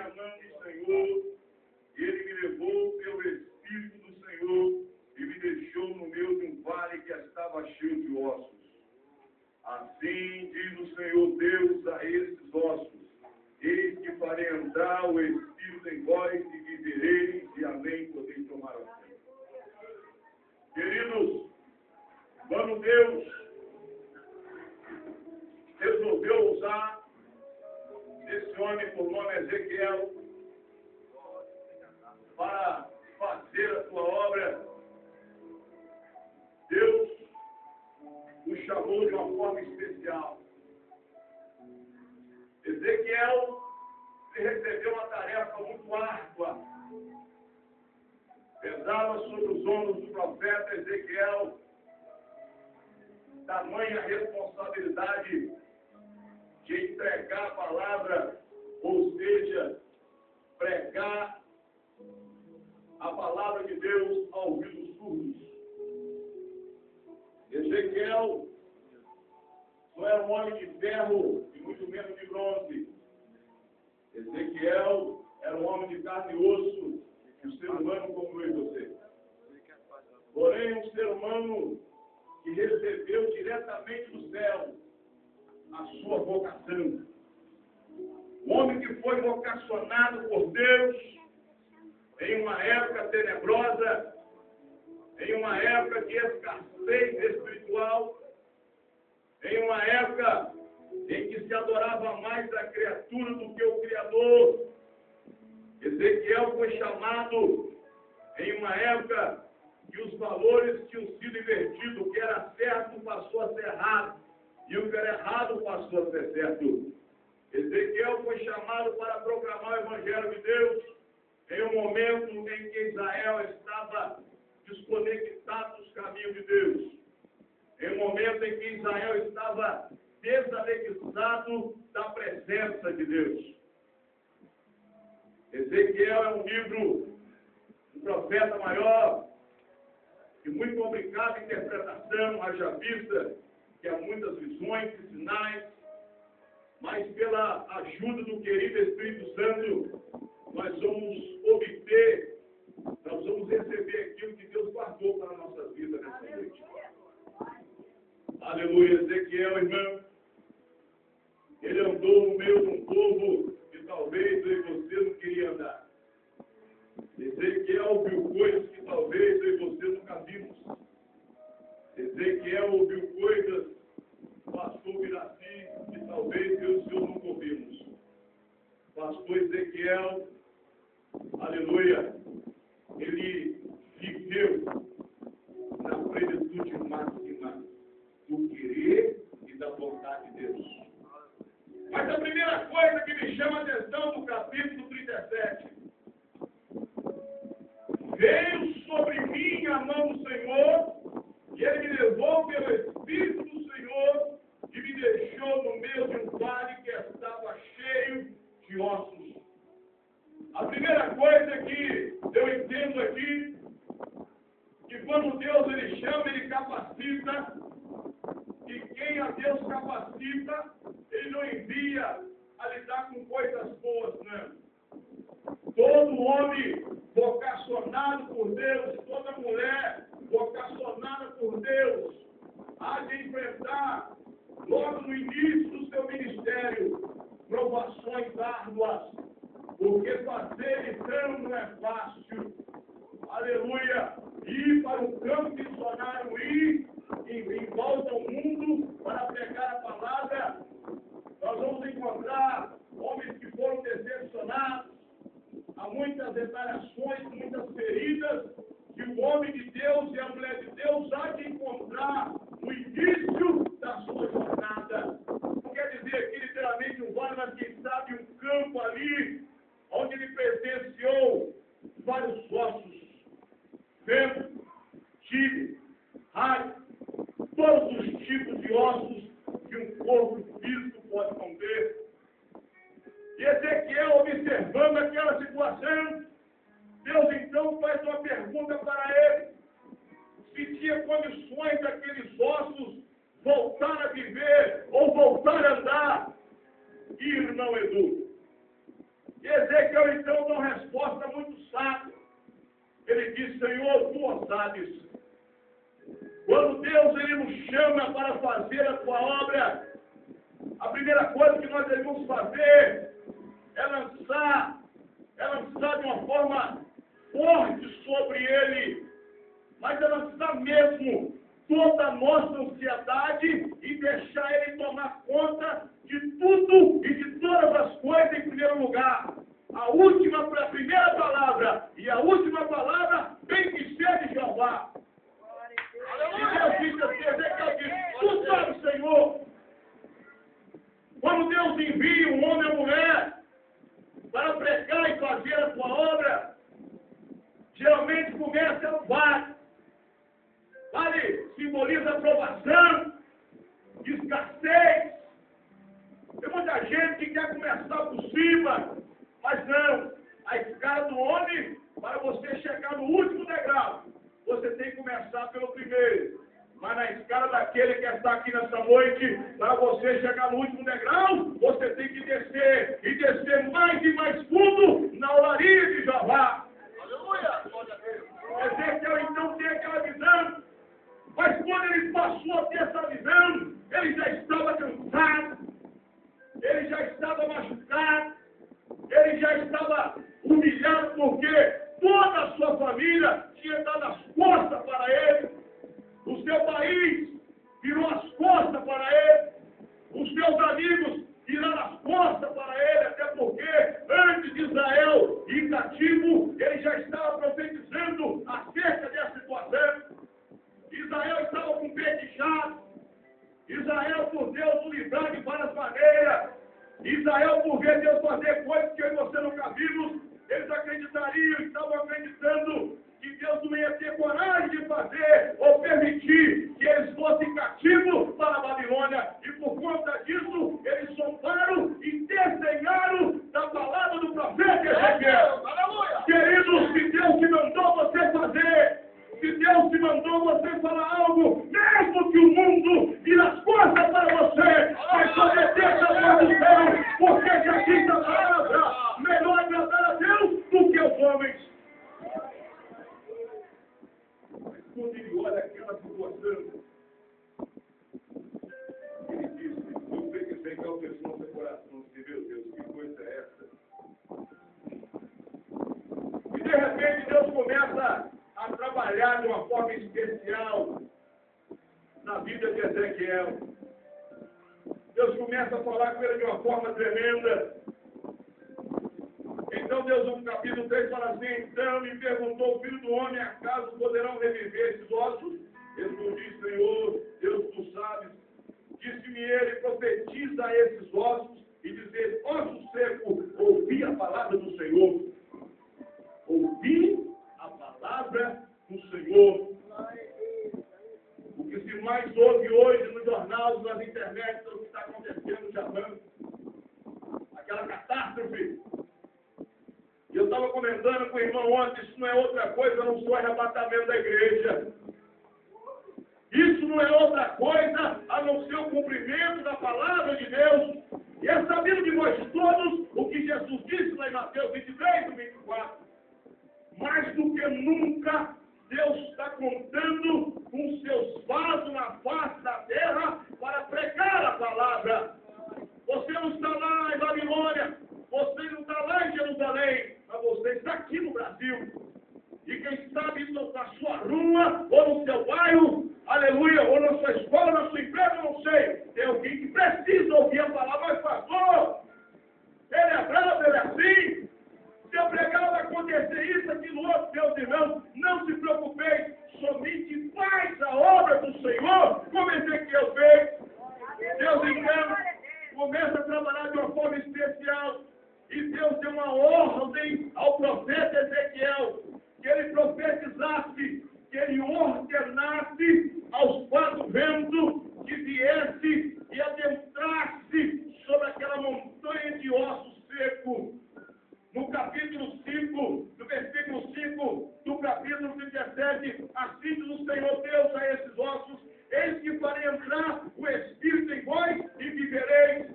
minha mão do Senhor, ele me levou pelo Espírito do Senhor e me deixou no meio de um vale que estava cheio de ossos. Assim diz o Senhor Deus a esses ossos: eis que farei entrar o Espírito em vós e vivereis, e além podeis tomar a fé. Queridos, quando Deus resolveu usar esse homem por nome Ezequiel para fazer a sua obra, Deus o chamou de uma forma especial. Ezequiel recebeu uma tarefa muito árdua. Pesava sobre os ombros do profeta Ezequiel tamanha responsabilidade de entregar a palavra, ou seja, pregar a palavra de Deus a ouvidos surdos. Ezequiel não era um homem de ferro e muito menos de bronze. Ezequiel era um homem de carne e osso, um ser humano como eu e você. Porém, um ser humano que recebeu diretamente do céu a sua vocação. Um homem que foi vocacionado por Deus em uma época tenebrosa, em uma época de escassez espiritual, em uma época em que se adorava mais a criatura do que o Criador. Ezequiel foi chamado em uma época que os valores tinham sido invertidos. O que era certo passou a ser errado, e o que era errado passou a ser certo. Ezequiel foi chamado para proclamar o Evangelho de Deus em um momento em que Israel estava desconectado dos caminhos de Deus. Em um momento em que Israel estava desanexado da presença de Deus. Ezequiel é um livro, um profeta maior, de muito complicada interpretação, haja vista que há muitas visões e sinais, mas pela ajuda do querido Espírito Santo, nós vamos obter, nós vamos receber aquilo que Deus guardou para a nossa vida nessa noite. Aleluia. Ezequiel, irmão, ele andou no meio de um povo que talvez eu e você não queria andar. Ezequiel viu coisas que talvez eu e você nunca vimos. Ezequiel ouviu coisas, pastor Miraci, que talvez eu e o Senhor nunca ouvimos. Pastor Ezequiel, aleluia, ele viveu na plenitude máxima do querer e da vontade de Deus. Mas a primeira coisa que me chama a atenção no capítulo 37, veio sobre mim a mão do Senhor, e ele me levou pelo Espírito do Senhor e me deixou no meio de um vale que estava cheio de ossos. A primeira coisa que eu entendo aqui, que quando Deus ele chama, ele capacita, e quem a Deus capacita, ele não envia a lidar com coisas boas, não. Todo homem vocacionado por Deus, toda mulher vocacionada por Deus, há de enfrentar, logo no início do seu ministério, provações árduas, porque fazer então não é fácil. Aleluia! Ir para o campo missionário, ir em volta ao mundo para pregar a palavra, nós vamos encontrar homens que foram decepcionados, há muitas retaliações, muitas feridas, que o homem de Deus e a mulher de Deus há de encontrar no início da sua jornada. Não quer dizer aqui literalmente um vale, mas quem sabe um campo ali, onde ele presenciou vários ossos, vento, tigre, raio, todos os tipos de ossos que um corpo físico pode conter. E Ezequiel, observando aquela situação, Deus então faz uma pergunta para ele: se tinha condições daqueles ossos voltar a viver ou voltar a andar. Irmão Edu, e Ezequiel Eliseu então dá uma resposta muito sábia. Ele diz: Senhor, tu sabes. Quando Deus ele nos chama para fazer a tua obra, a primeira coisa que nós devemos fazer é lançar de uma forma forte sobre ele, mas é lançar mesmo toda a nossa ansiedade e deixar ele tomar conta de tudo e de todas as coisas em primeiro lugar. A primeira palavra e a última palavra tem que ser de Jeová. E Deus diz assim, Ezequiel diz: tu sabes, Senhor. Quando Deus envia um homem ou mulher para pregar e fazer a sua obra, geralmente começa no vale. Vale simboliza aprovação, escassez. Tem muita gente que quer começar por cima, mas não. A escada do homem, para você chegar no último degrau, você tem que começar pelo primeiro. Mas na escada daquele que está aqui nessa noite, para você chegar no último degrau, você tem que descer, e descer mais e mais fundo na olaria de Jeová. Aleluia! Glória a Deus! Ezequiel então tem aquela visão, mas quando ele passou a ter essa visão, ele já estava cansado, ele já estava machucado, ele já estava humilhado, porque toda a sua família tinha dado as costas para ele. O seu país virou as costas para ele. Os seus amigos viraram as costas para ele, até porque antes de Israel ir cativo, ele já estava profetizando acerca dessa situação. Israel estava com o pé inchado. Israel, por Deus, o livrar de várias maneiras. Israel, por ver Deus fazer coisas que eu e você nunca vimos, eles acreditariam, estavam acreditando que Deus não ia ter coragem de fazer ou permitir que eles fossem cativos para a Babilônia. E por conta disso, eles soltaram e desenharam da palavra do profeta Ezequiel. Queridos, se Deus te mandou você fazer, se Deus te mandou você falar algo, mesmo que o mundo vire as costas para você, mas obedeça a voz do céu, porque já diz a palavra: melhor agradar a Deus do que aos homens. Quando ele olha aquela situação, ele diz: eu sei que vem ao pessoal do seu coração, que meu Deus, que coisa é essa? E de repente Deus começa a trabalhar de uma forma especial na vida de Ezequiel. Deus começa a falar com ele de uma forma tremenda. Então Deus, no capítulo 3, fala assim: então me perguntou o filho do homem, acaso poderão reviver esses ossos? Respondi: Senhor, Deus, tu sabes. Disse-me ele: profetiza a esses ossos e dizer: ossos secos, ouvi a palavra do Senhor. Ouvi a palavra do Senhor. O que se mais ouve hoje nos jornais, nas internet, o que está acontecendo no Japão. Aquela catástrofe. E eu estava comentando com o irmão ontem, isso não é outra coisa, não só arrebatamento da igreja. Isso não é outra coisa, a não ser o cumprimento da palavra de Deus. E é sabido de nós todos o que Jesus disse lá em Mateus 23 e 24. Mais do que nunca, Deus está contando com seus vasos na face da terra para pregar a palavra. Você não está lá em Babilônia, você não está lá em Jerusalém, mas você está aqui no Brasil. E quem sabe na sua rua, ou no seu bairro, aleluia, ou na sua escola, na sua empresa, não sei. Tem alguém que precisa ouvir a palavra, mas pastor, ele é bravo, ele é assim. Se eu pregar, vai acontecer isso, aquilo, outro, meus irmãos, não se preocupeis, somente faz a obra do Senhor, como Ezequiel fez. Deus então começa a trabalhar de uma forma especial. E Deus deu uma ordem ao profeta Ezequiel, que ele profetizasse, que ele ordenasse aos quatro ventos que viesse e adentrasse sobre aquela montanha de ossos secos. No capítulo 5, no versículo 5 do capítulo 17, assim diz o Senhor Deus a esses ossos: eis que farei entrar o Espírito em vós e vivereis.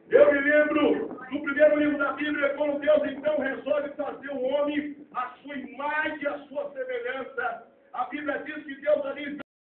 Eu me lembro do primeiro livro da Bíblia, quando Deus então resolve homem, a sua imagem e a sua semelhança. A Bíblia diz que Deus ali